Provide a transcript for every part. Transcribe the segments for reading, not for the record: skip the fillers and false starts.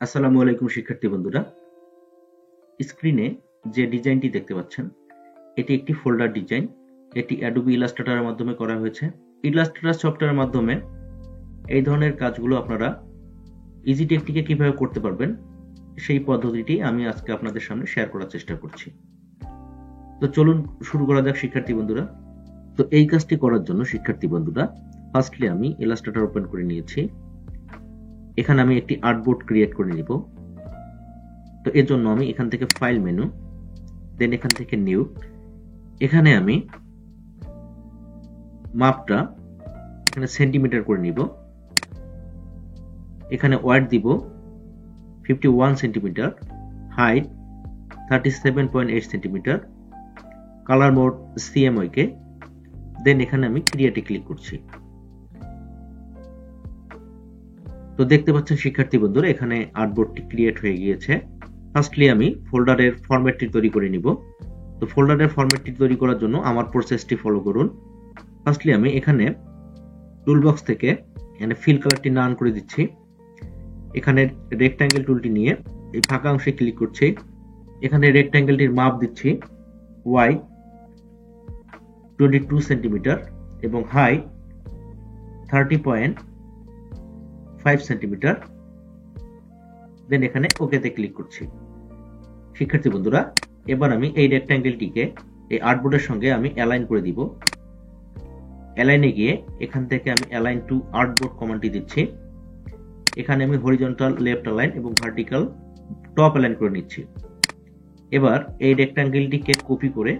আসসালামু আলাইকুম শিক্ষার্থী বন্ধুরা, স্ক্রিনে যে ডিজাইনটি দেখতে পাচ্ছেন এটি একটি ফোল্ডার ডিজাইন। এটি অ্যাডোবি ইলাস্ট্রেটরের মাধ্যমে করা হয়েছে। ইলাস্ট্রেটর সফটওয়্যারের মাধ্যমে এই ধরনের কাজগুলো আপনারা ইজি টেকনিকে কিভাবে করতে পারবেন সেই পদ্ধতিটি আমি আজকে আপনাদের সামনে শেয়ার করার চেষ্টা করছি। তো চলুন শুরু করা যাক শিক্ষার্থী বন্ধুরা। তো এই কাজটি করার জন্য শিক্ষার্থী বন্ধুরা, ফার্স্টলি আমি ইলাস্ট্রেটর ওপেন করে নিয়েছি। এখানে আমি একটি আর্টবোর্ড ক্রিয়েট করে নিব। তো এর জন্য আমি এখান থেকে ফাইল মেনু, দেন এখান থেকে নিউ, এখানে আমি মাপটা এখানে সেন্টিমিটার করে নিব। এখানে ওয়াইড দিব 51 centimetre, height 37.8 centimetre, colour mode CMYK, দেন এখানে আমি ক্রিয়েটে ক্লিক করছি। তো দেখতে পাচ্ছেন শিক্ষার্থী বন্ধুরা, এখানে আর্টবোর্ডটি ক্রিয়েট হয়ে গিয়েছে। ফার্স্টলি আমি ফোল্ডারের ফরম্যাটটি তৈরি করে নিব। তো ফোল্ডারের ফরম্যাটটি তৈরি করার জন্য আমার প্রসেসটি ফলো করুন। ফার্স্টলি আমি এখানে টুলবক্স থেকে এখানে ফিল কালারটি নান করে দিচ্ছি। এখানে রেক্ট্যাঙ্গেল টুলটি নিয়ে এই ফাঁকা অংশে ক্লিক করছি। এখানে রেক্ট্যাঙ্গেলটির মাপ দিচ্ছি ওয়াইড 22 সেন্টিমিটার এবং হাইট 30.5 সেন্টিমিটার, দেন এখানে ওকেতে ক্লিক করছি। শিক্ষার্থী বন্ধুরা, এবার আমি এই রেক্ট্যাঙ্গেলটিকে এই আর্টবোর্ডের সঙ্গে আমি অ্যালাইন করে দিব। অ্যালাইনে গিয়ে এখান থেকে আমি অ্যালাইন টু আর্টবোর্ড কমান্ডটি দিচ্ছি। এখানে আমি হরিজন্টাল লেফট অ্যালাইন এবং ভার্টিক্যাল টপ অ্যালাইন করে নিচ্ছি। এবার এই রেক্ট্যাঙ্গেলটিকে কপি করে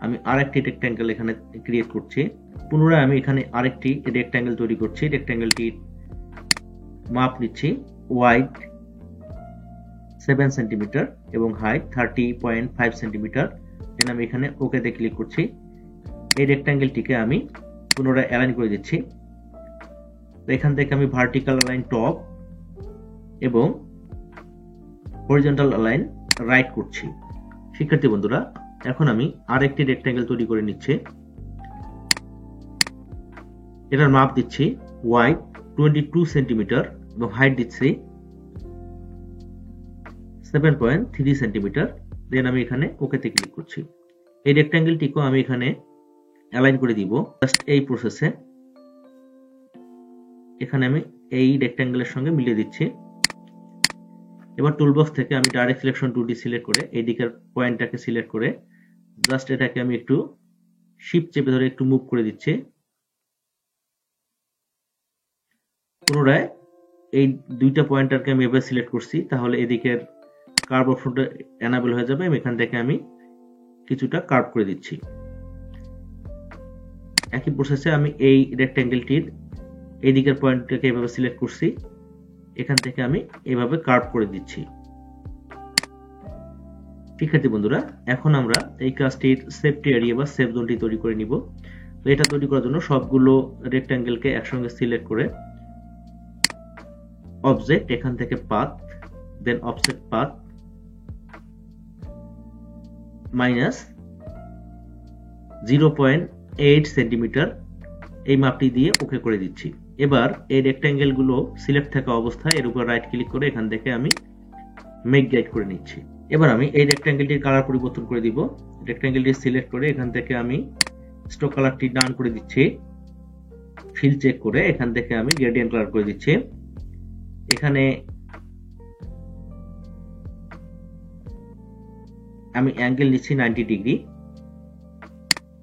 আমি আরেকটি রেক্ট্যাঙ্গেল এখানে ক্রিয়েট করছি। পুনরায় আমি এখানে আরেকটি রেক্ট্যাঙ্গেল তৈরি করছি। রেক্ট্যাঙ্গেলটির মাপ নিচ্ছি ওয়াইড 7 সেন্টিমিটার এবং হাইট 30.5 সেন্টিমিটার, দেন আমি এখানে ওকেতে ক্লিক করছি। এই রেক্ট্যাঙ্গেলটিকে আমি পুনরায় অ্যালাইন করে দিচ্ছি। তো এখান থেকে আমি ভার্টিক্যাল অ্যালাইন টপ এবং হরিজন্টাল অ্যালাইন রাইট করছি। শিক্ষার্থী বন্ধুরা, এখন আমি আরেকটি রেক্ট্যাঙ্গেল তৈরি করে নিচ্ছি। এটার মাপ দিচ্ছি ওয়াইড 22 সেন্টিমিটার এবং হাইট দিচ্ছি 7.3 সেন্টিমিটার, দেন আমি এখানে ওকেতে ক্লিক করছি। এই রেক্ট্যাঙ্গেলটিকেও আমি এখানে অ্যালাইন করে দিব জাস্ট এই প্রসেসে। এখানে আমি এই রেক্ট্যাঙ্গেলের সঙ্গে মিলিয়ে দিচ্ছি। এবার টুলবক্স থেকে আমি ডাইরেক্ট সিলেকশন টুলটি সিলেক্ট করে এই দিকের পয়েন্টটাকে সিলেক্ট করে জাস্ট এটাকে আমি একটু শিফট চেপে ধরে একটু মুভ করে দিচ্ছি। পুনরায় এই দুইটা পয়েন্টারকে আমি এভাবে সিলেক্ট করছি, তাহলে এদিকের কার্ভ অপশনটা এনাবেল হয়ে যাবে। এখান থেকে আমি কিছুটা কার্ভ করে দিচ্ছি। একই প্রসেসে আমি এই রেক্ট্যাঙ্গেলটির এই দিকের পয়েন্টটাকে এভাবে সিলেক্ট করছি, এখান থেকে আমি এভাবে কার্ভ করে দিচ্ছি। শিক্ষার্থী বন্ধুরা, এখন আমরা এই কাজটির সেফটি এরিয়া বা সেফ জোনটি তৈরি করে নিব। তো এটা তৈরি করার জন্য সবগুলো রেক্ট্যাঙ্গেলকে একসঙ্গে সিলেক্ট করে অবজেক্ট, এখান থেকে পাথ, দেন অফসেট পাথ -0.8 সেন্টিমিটার এই মাপটি দিয়ে ওকে করে দিচ্ছি। এবার এই রেক্ট্যাঙ্গেল গুলো সিলেক্ট থাকা অবস্থায় এর উপর রাইট ক্লিক করে এখান থেকে আমি মেক গাইড করে নিচ্ছি। এবার আমি এই রেক্ট্যাঙ্গেলটির কালার পরিবর্তন করে দিব। রেক্ট্যাঙ্গেলটি সিলেক্ট করে এখান থেকে আমি স্ট্রোক কালারটি ডান করে দিচ্ছি। ফিল চেক করে এখান থেকে আমি গ্রেডিয়েন্ট কালার করে দিচ্ছি। এখানে আমি অ্যাঙ্গেল নিচ্ছি 90 ডিগ্রি।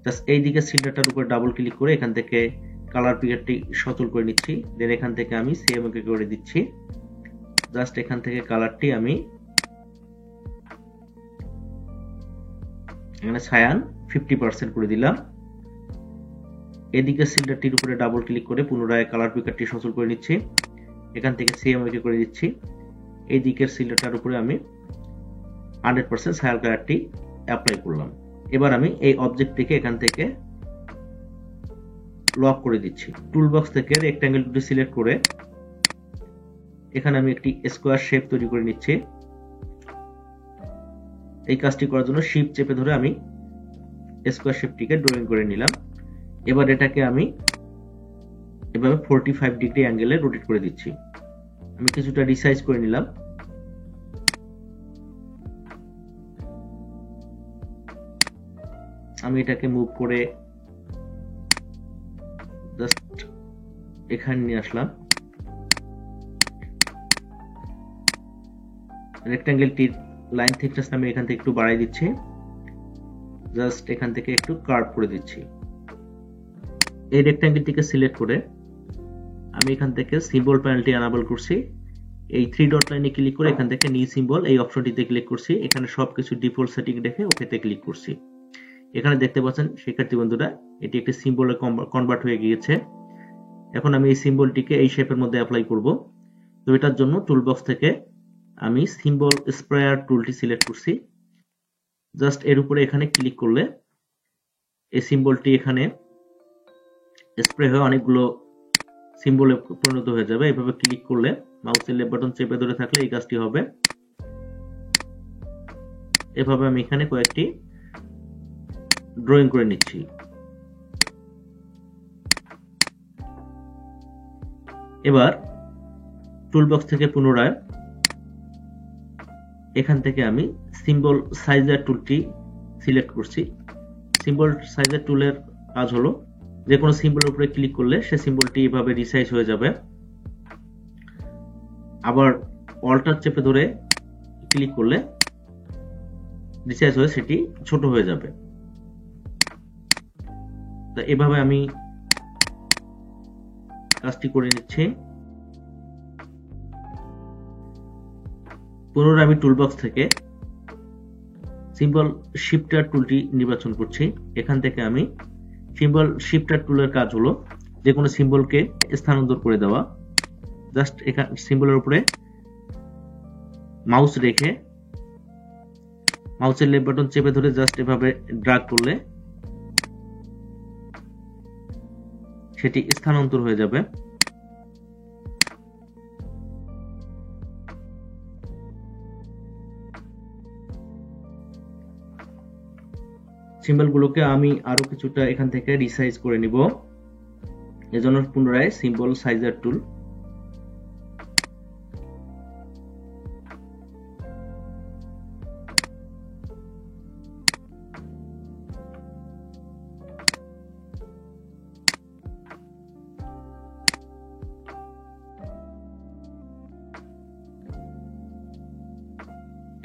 জাস্ট এই দিকে সিলিন্ডারটার উপর ডাবল ক্লিক করে এখান থেকে কালার পিকারটি সচল করে নিচ্ছি। দেন এখান থেকে আমি CMYK করে দিচ্ছি। জাস্ট এখান থেকে কালারটি আমি এখানে সায়ান 50% করে দিলাম। এদিকে সিলিন্ডারটির উপরে ডাবল ক্লিক করে পুনরায় কালার পিকারটি সচল করে নিচ্ছি। এখান থেকে CMYK করে দিচ্ছি। এই দিকের সিলিন্ডারটার উপরে আমি 100% সায়ান কালারটি অ্যাপ্লাই করলাম। এবার আমি এই অবজেক্টটিকে এখান থেকে লক করে দিচ্ছি। টুলবক্স থেকে রেক্ট্যাঙ্গেল দুটি সিলেক্ট করে এখানে আমি একটি স্কোয়ার শেপ তৈরি করে নিচ্ছি। এই কাজটি করার জন্য শিফট চেপে ধরে আমি স্কোয়ার শেপটিকে ড্রয়িং করে নিলাম। এবার এটাকে আমি এভাবে 45 ডিগ্রি অ্যাঙ্গেলে রোটেট করে দিচ্ছি। আমি কিছুটা রিসাইজ করে নিলাম। আমি এটাকে মুভ করে জাস্ট এখানে নিয়ে আসলাম। রেক্ট্যাঙ্গেলটির লাইন থিকনেস আমি এখান থেকে একটু বাড়াই দিচ্ছি, জাস্ট এখান থেকে একটু কার্ভ করে দিচ্ছি। এই রেক্ট্যাঙ্গেলটিকে সিলেক্ট করে আমি এখান থেকে সিম্বল প্যানেলটি এনাবল করছি। এই 3 ডট লাইনে ক্লিক করে এখান থেকে নিউ সিম্বল এই অপশনটিতে ক্লিক করছি। এখানে সবকিছু ডিফল্ট সেটিং রেখে ওকেতে ক্লিক করছি। এখানে দেখতে পাচ্ছেন শিক্ষার্থী বন্ধুরা, এটি একটি সিম্বলে কনভার্ট হয়ে গিয়েছে। এখন আমি এই সিম্বলটিকে এই শেপের মধ্যে অ্যাপ্লাই করব। তো এটার জন্য টুলবক্স থেকে আমি সিম্বল স্প্রেয়ার টুলটি সিলেক্ট করছি। জাস্ট এর উপরে এখানে ক্লিক করলে এই সিম্বলটি এখানে স্প্রে হয়ে অনেকগুলো সিম্বলে পরিণত হয়ে যাবে। এভাবে ক্লিক করলে মাউসের লেফট বাটন চেপে ধরে থাকলে এই কাজটি হবে। এভাবে আমি এখানে কয়েকটি ড্রয়িং করে নিচ্ছি। এবার টুলবক্স থেকে পুনরায় এখান থেকে আমি সিম্বল সাইজার টুলটি সিলেক্ট করছি। সিম্বল সাইজার টুলের কাজ হলো যে কোনো সিম্বলের উপরে ক্লিক করলে সে সিম্বলটি এভাবে রিসাইজ হয়ে যাবে। আবার অল্টার চেপে ধরে ক্লিক করলে রিসাইজ হয়ে সেটি ছোট হয়ে যাবে। তো এভাবে আমি কাজটি করে নিচ্ছি। পুনরায় আমি টুলবক্স থেকে সিম্বল শিফটার টুলটি নির্বাচন করছি। এখান থেকে আমি সিম্বল শিফটার টুলের কাজ হলো যে কোনো সিম্বলকে স্থানান্তর করে দেওয়া। জাস্ট এখানে সিম্বলের উপরে মাউস রেখে মাউসের লেফট বাটন চেপে ধরে জাস্ট এভাবে ড্র্যাগ করলে সেটি স্থানান্তর হয়ে যাবে। সিম্বলগুলোকে আমি আরো কিছুটা এখান থেকে রিসাইজ করে নিব। এজন্য পুনরায় সিম্বল সাইজার টুল,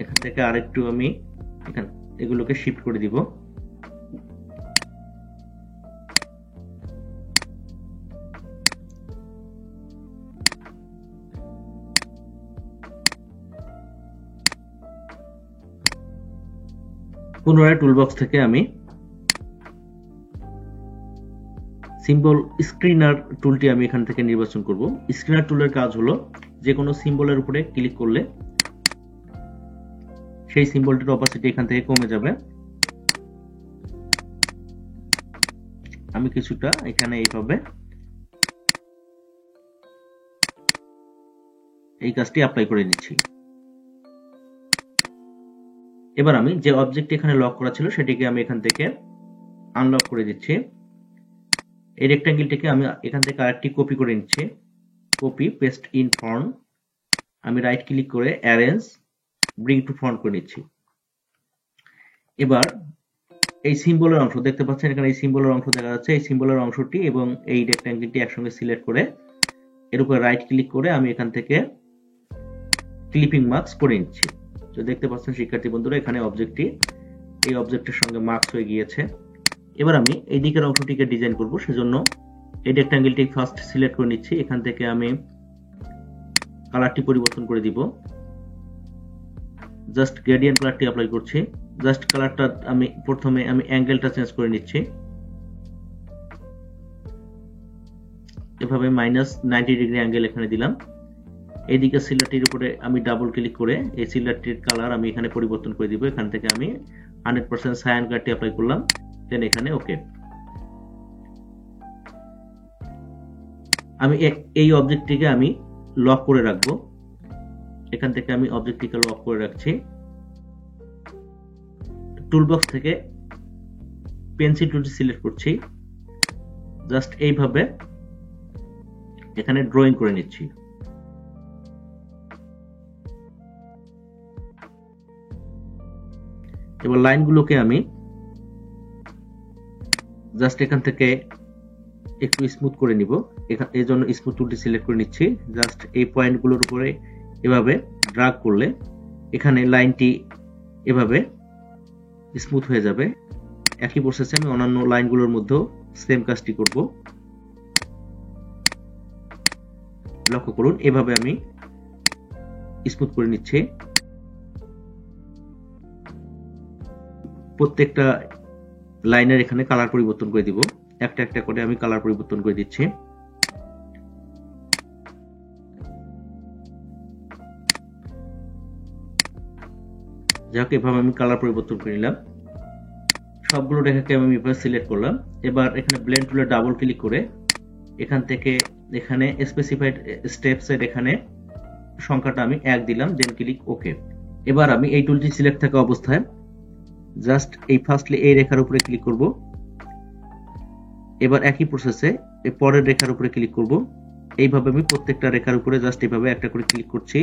এখান থেকে আরেকটু আমি এগুলোকে শিফট করে দিব। পুনরায় টুলবক্স থেকে আমি সিম্বল স্ক্রিনার টুলটি আমি এখান থেকে নির্বাচন করব। স্ক্রিনার টুলের কাজ হলো যে কোনো সিম্বলের উপরে ক্লিক করলে সেই সিম্বলটির অপাসিটি এখান থেকে কমে যাবে। আমি কিছুটা এখানে এইভাবে এই কাজটি অ্যাপ্লাই করে নিচ্ছি। এবার আমি যে অবজেক্ট এখানে লক করা ছিল সেটিকে আমি এখান থেকে আনলক করে দিচ্ছি। এই রেক্ট্যাঙ্গেলটিকে আমি এখান থেকে আরেকটি কপি করে নিচ্ছি। কপি পেস্ট ইন ফন্ট, আমি রাইট ক্লিক করে অ্যারেঞ্জ ব্রিং টু ফন্ট করে নিচ্ছি। এবার এই সিম্বলের অংশ দেখতে পাচ্ছেন, এখানে এই সিম্বলের অংশ দেখা যাচ্ছে। এই সিম্বলের অংশটি এবং এই রেক্ট্যাঙ্গেলটি একসঙ্গে সিলেক্ট করে এর উপর রাইট ক্লিক করে আমি এখান থেকে ক্লিপিং মার্কস করে নিচ্ছি। তো দেখতে পাচ্ছেন শিক্ষার্থী বন্ধুরা, এখানে অবজেক্টটি এই অবজেক্টের সঙ্গে মার্কস হয়ে গিয়েছে। এবার আমি এই দিকের অংশটিকে ডিজাইন করব, সেজন্য এই রেক্ট্যাঙ্গেলটি ফার্স্ট সিলেক্ট করে নিচ্ছি। এখান থেকে আমি কালারটি পরিবর্তন করে দিব। জাস্ট গ্রেডিয়েন্ট কালারটি অ্যাপ্লাই করছি। জাস্ট কালারটা আমি প্রথমে অ্যাঙ্গেলটা চেঞ্জ করে নিচ্ছি। এভাবে -90 ডিগ্রি অ্যাঙ্গেল এখানে দিলাম। এইদিকে সিলারটির উপরে আমি ডাবল ক্লিক করে এই সিলারটির কালার আমি এখানে পরিবর্তন করে দিব। এখান থেকে আমি 100% সায়ান কালারটি অ্যাপ্লাই করলাম, দেন এখানে ওকে। আমি এই অবজেক্টটিকে আমি লক করে রাখবো। এখান থেকে আমি অবজেক্টটিকে লক করে রাখছি। টুলবক্স থেকে পেন্সিল টুলটি সিলেক্ট করছি। জাস্ট এইভাবে এখানে ড্রয়িং করে নিচ্ছি। এবার লাইনগুলোকে আমি জাস্ট এখান থেকে একটু স্মুথ করে নিব। এই জন্য স্মুথ টুলটি সিলেক্ট করে নিচ্ছি। জাস্ট এই পয়েন্টগুলোর উপরে এভাবে ড্রাগ করলে এখানে লাইনটি এভাবে স্মুথ হয়ে যাবে। একই প্রসেসে আমি অন্যান্য লাইনগুলোর মধ্যেও সেম কাজটি করব। লক্ষ্য করুন, এভাবে আমি স্মুথ করে নিচ্ছি। প্রত্যেকটা লাইনের এখানে কালার পরিবর্তন করে দিব। একটা একটা করে আমি কালার পরিবর্তন করে দিচ্ছি। যাক, এভাবে আমি কালার পরিবর্তন করে নিলাম। সবগুলো রেখাকে আমি এভাবে সিলেক্ট করলাম। এবার এখানে ব্লেন্ড টুলে ডাবল ক্লিক করে এখান থেকে এখানে স্পেসিফাইড স্টেপস এর এখানে সংখ্যাটা আমি 1 দিলাম, দেন ক্লিক ওকে। এবার আমি এই টুলটি সিলেক্ট থাকা অবস্থায় জাস্ট এই ফার্স্টলি এই রেখার উপরে ক্লিক করব। এবার একই প্রসেসে এই পরের রেখার উপরে ক্লিক করব। এইভাবে আমি প্রত্যেকটা রেখার উপরে জাস্ট এইভাবে একটা করে ক্লিক করছি।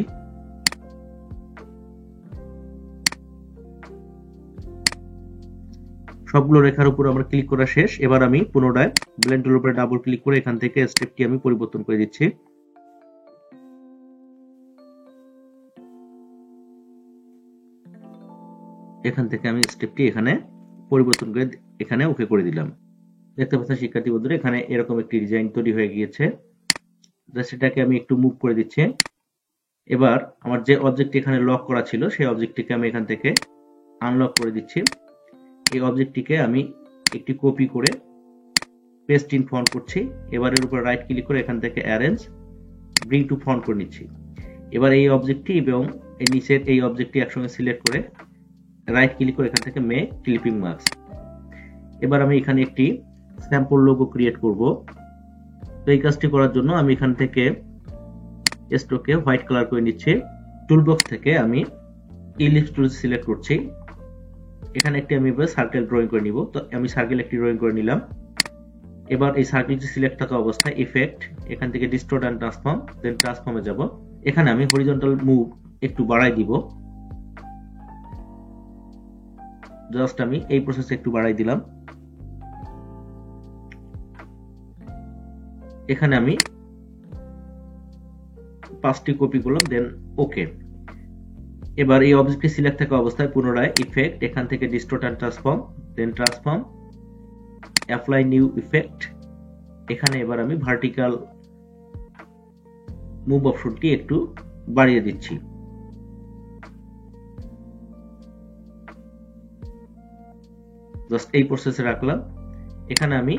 সবগুলো রেখার উপর আমার ক্লিক করা শেষ। এবার আমি পুনরায় ব্লেন্ড টুলের উপরে ডাবল ক্লিক করে এখান থেকে স্টেপটি আমি পরিবর্তন করে দিচ্ছি। এখান থেকে আমি স্টেপটি এখানে পরিবর্তন করে এখানে ওকে করে দিলাম। দেখতে পাচ্ছেন শিক্ষার্থী বন্ধুরা, এখানে এরকম একটি ডিজাইন তৈরি হয়ে গিয়েছে। সেটাকে আমি একটু মুভ করে দিচ্ছি। এবার আমার যে অবজেক্টটি এখানে লক করা ছিল সেই অবজেক্টটিকে আমি এখান থেকে আনলক করে দিচ্ছি। এই অবজেক্টটিকে আমি একটি কপি করে পেস্ট ইন ফন্ট করছি। এবার এর উপর রাইট ক্লিক করে এখান থেকে অ্যারেঞ্জ ব্রিং টু ফন্ট করে নিচ্ছি। এবার এই অবজেক্টটি এবং এই নিচের এই অবজেক্টটি একসঙ্গে সিলেক্ট করে রাইট ক্লিক করে এখান থেকে মেক ক্লিপিং মার্কস। এবার আমি এখানে একটি স্যাম্পল লোগো ক্রিয়েট করব। তো এই কাজটি করার জন্য আমি এখান থেকে স্ট্রোকে হোয়াইট কালার করে নিচ্ছি। টুলবক্স থেকে আমি ইলিপস টুল সিলেক্ট করছি। এখানে একটি আমি সার্কেল ড্রয়িং করে নিব। তো আমি সার্কেল একটি ড্রয়িং করে নিলাম। এবার এই সার্কেলটি সিলেক্ট থাকা অবস্থায় ইফেক্ট, এখান থেকে ডিস্টোর্ট এন্ড ট্রান্সফর্ম, দেন ট্রান্সফর্মে যাব। এখানে আমি হরিজন্টাল মুভ একটু বাড়াই দিব। জাস্ট আমি এই প্রসেসে একটু বাড়াই দিলাম। এখানে আমি 5টি কপি করলাম, দেন ওকে। এবার এই অবজেক্টটি সিলেক্ট থাকা অবস্থায় পুনরায় ইফেক্ট, এখান থেকে distort and transform, then transform, apply new effect. এখানে এবার আমি ভার্টিক্যাল মুভ অপশনটি একটু বাড়িয়ে দিচ্ছি। জাস্ট এই প্রসেসে রাখলাম। এখানে আমি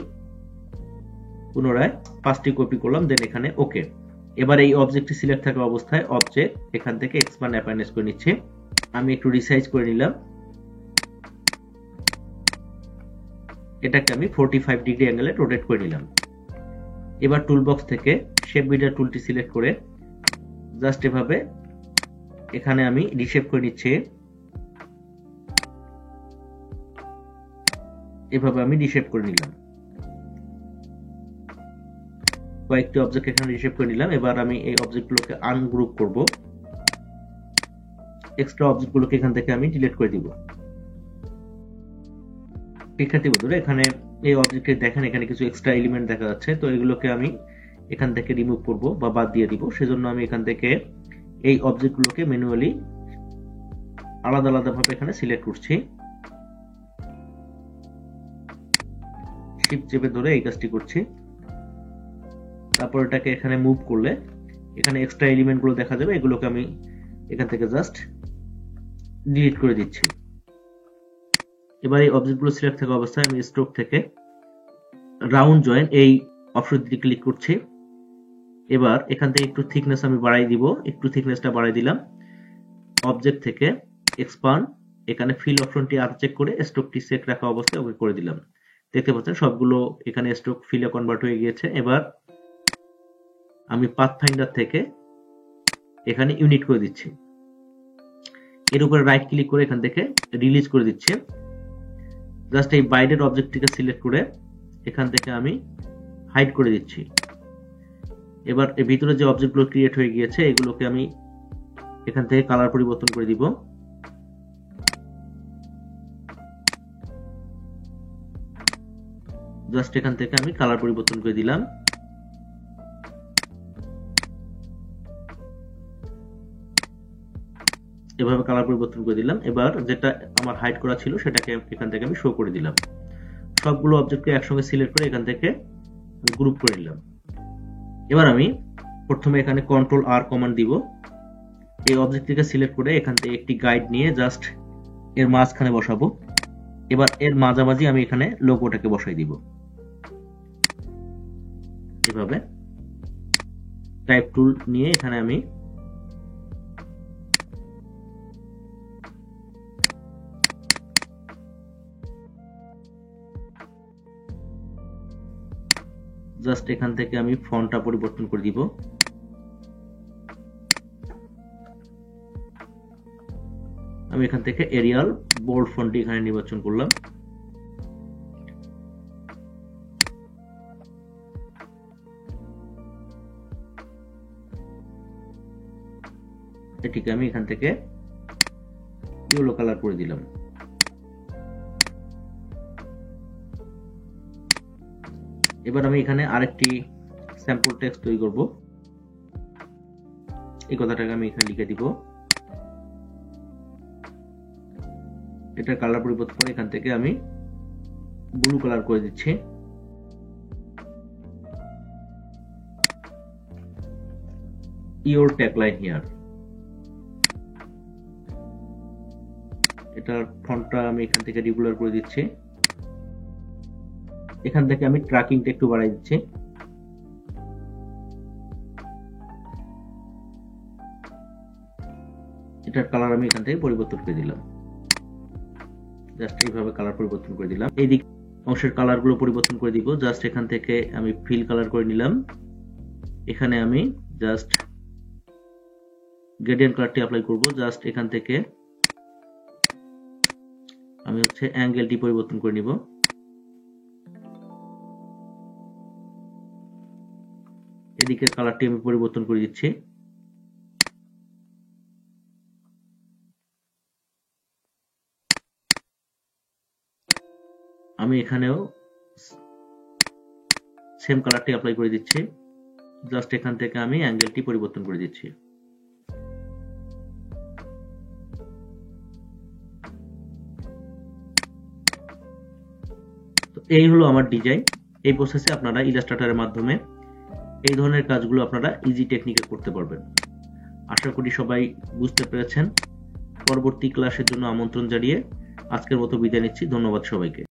পুনরায় 5টি কপি করলাম, দেন এখানে ওকে। এবার এই অবজেক্টটি সিলেক্ট থাকা অবস্থায় অবজেক্ট, এখান থেকে এক্সপ্যান্ড অ্যাপারেন্স করে নিচ্ছে। আমি একটু রিসাইজ করে নিলাম। এটাকে আমি 45 ডিগ্রি অ্যাঙ্গেলে রোটেট করে নিলাম। এবার টুলবক্স থেকে শেপ বিল্ডার টুলটি সিলেক্ট করে জাস্ট এভাবে এখানে আমি রিশেপ করে নিচ্ছি। এভাবে আমি রিশেপ করে নিলাম। কয়েকটি অবজেক্ট এখানে রিশেপ করে নিলাম। এবার আমি এই অবজেক্টগুলোকে আনগ্রুপ করব। এক্সট্রা অবজেক্টগুলোকে এখান থেকে আমি ডিলিট করে দিব। শিক্ষার্থী বন্ধুরা, এখানে এই অবজেক্টে দেখেন এখানে কিছু এক্সট্রা এলিমেন্ট দেখা যাচ্ছে। তো এগুলোকে আমি এখান থেকে রিমুভ করব বা বাদ দিয়ে দিব। সেজন্য আমি এখান থেকে এই অবজেক্টগুলোকে ম্যানুয়ালি আলাদা আলাদা ভাবে এখানে সিলেক্ট করছি। শিফট চেপে ধরে এই কাজটি করছি। তারপর এটাকে এখানে মুভ করলে এখানে এক্সট্রা এলিমেন্ট গুলো দেখা যাবে। এগুলোকে আমি এখান থেকে জাস্ট ডিলিট করে দিচ্ছি। এবার এই অবজেক্টগুলো সিলেক্ট থাকা অবস্থায় আমি স্ট্রোক থেকে রাউন্ড জয়েন এই অপশনটি ক্লিক করছি। এবার এখান থেকে একটু থিকনেস আমি বাড়াই দিব। একটু থিকনেসটা বাড়াই দিলাম। অবজেক্ট থেকে এক্সপান্ড, এখানে ফিল অপশনটি আনচেক করে স্ট্রোকটি সেট রাখা অবস্থায় ওকে করে দিলাম। দেখতে পাচ্ছেন সবগুলো এখানে স্ট্রোক ফিলে কনভার্ট হয়ে গিয়েছে। এবার আমি পাথফাইন্ডার থেকে এখানে ইউনিট করে দিচ্ছি। এর উপরে রাইট ক্লিক করে এখান থেকে রিলিজ করে দিচ্ছি। জাস্ট এই বাইরের অবজেক্টটিকে সিলেক্ট করে এখান থেকে আমি হাইড করে দিচ্ছি। এবার এর ভিতরে যে অবজেক্টগুলো ক্রিয়েট হয়ে গিয়েছে এগুলোকে আমি এখান থেকে কালার পরিবর্তন করে দিব। জাস্ট এখান থেকে আমি কালার পরিবর্তন করে দিলাম। এভাবে কালার পরিবর্তন করে দিলাম। এবার যেটা আমার হাইড করা ছিল সেটাকে এখান থেকে আমি শো করে দিলাম। সবগুলো অবজেক্টকে একসঙ্গে সিলেক্ট করে এখান থেকে গ্রুপ করে নিলাম। এবার আমি প্রথমে এখানে কন্ট্রোল আর কমান্ড দিব। এই অবজেক্টটিকে সিলেক্ট করে এখান থেকে একটি গাইড নিয়ে জাস্ট এর মাঝখানে বসাবো। এবার এর মাঝামাঝি আমি এখানে লোগোটাকে বসাই দিব। এভাবে টাইপ টুল নিয়ে এখানে আমি জাস্ট এখান থেকে আমি ফন্টটা পরিবর্তন করে দিব। আমি এখান থেকে এরিয়াল বোল্ড ফন্টটি এখানে নির্বাচন করলাম। এটিকে আমি এখান থেকে ইয়েলো কালার করে দিলাম। এবার আমি এখানে আরেকটি স্যাম্পল টেক্সট তৈরি করব। এই কথাটাকে আমি এখানে লিখে দিব। এটার কালার পরিবর্তন করে এখান থেকে আমি ব্লু কালার করে দিচ্ছি। Your tagline here. এটার ফন্টটা আমি এখান থেকে রেগুলার করে দিচ্ছি। এখান থেকে আমি ট্র্যাকিংটা একটু বাড়াই দিচ্ছি। এটার কালার আমি এখান থেকে পরিবর্তন করে দিলাম। জাস্ট এইভাবে কালার পরিবর্তন করে দিলাম। এই দিক অংশের কালার গুলো পরিবর্তন করে দিব। জাস্ট এখান থেকে আমি ফিল কালার করে নিলাম। এখানে আমি জাস্ট গ্রেডিয়েন্ট কালারটি অ্যাপ্লাই করব। জাস্ট এখান থেকে আমি অ্যাঙ্গেলটি পরিবর্তন করে নিব। এদিকের কালারটি আমি পরিবর্তন করে দিচ্ছি। আমি এখানেও সেম কালারটি অ্যাপ্লাই করে দিচ্ছি। জাস্ট এখান থেকে আমি অ্যাঙ্গেলটি পরিবর্তন করে দিচ্ছি। তো এই হলো আমার ডিজাইন। এই প্রসেসে আপনারা ইলাস্ট্রেটরের মাধ্যমে এই ধরনের কাজগুলো আপনারা ইজি টেকনিকে করতে পারবেন। আশা করি সবাই বুঝতে পেরেছেন। পরবর্তী ক্লাসের জন্য আমন্ত্রণ জানিয়ে আজকের মতো বিদায় নিচ্ছি। ধন্যবাদ সবাইকে।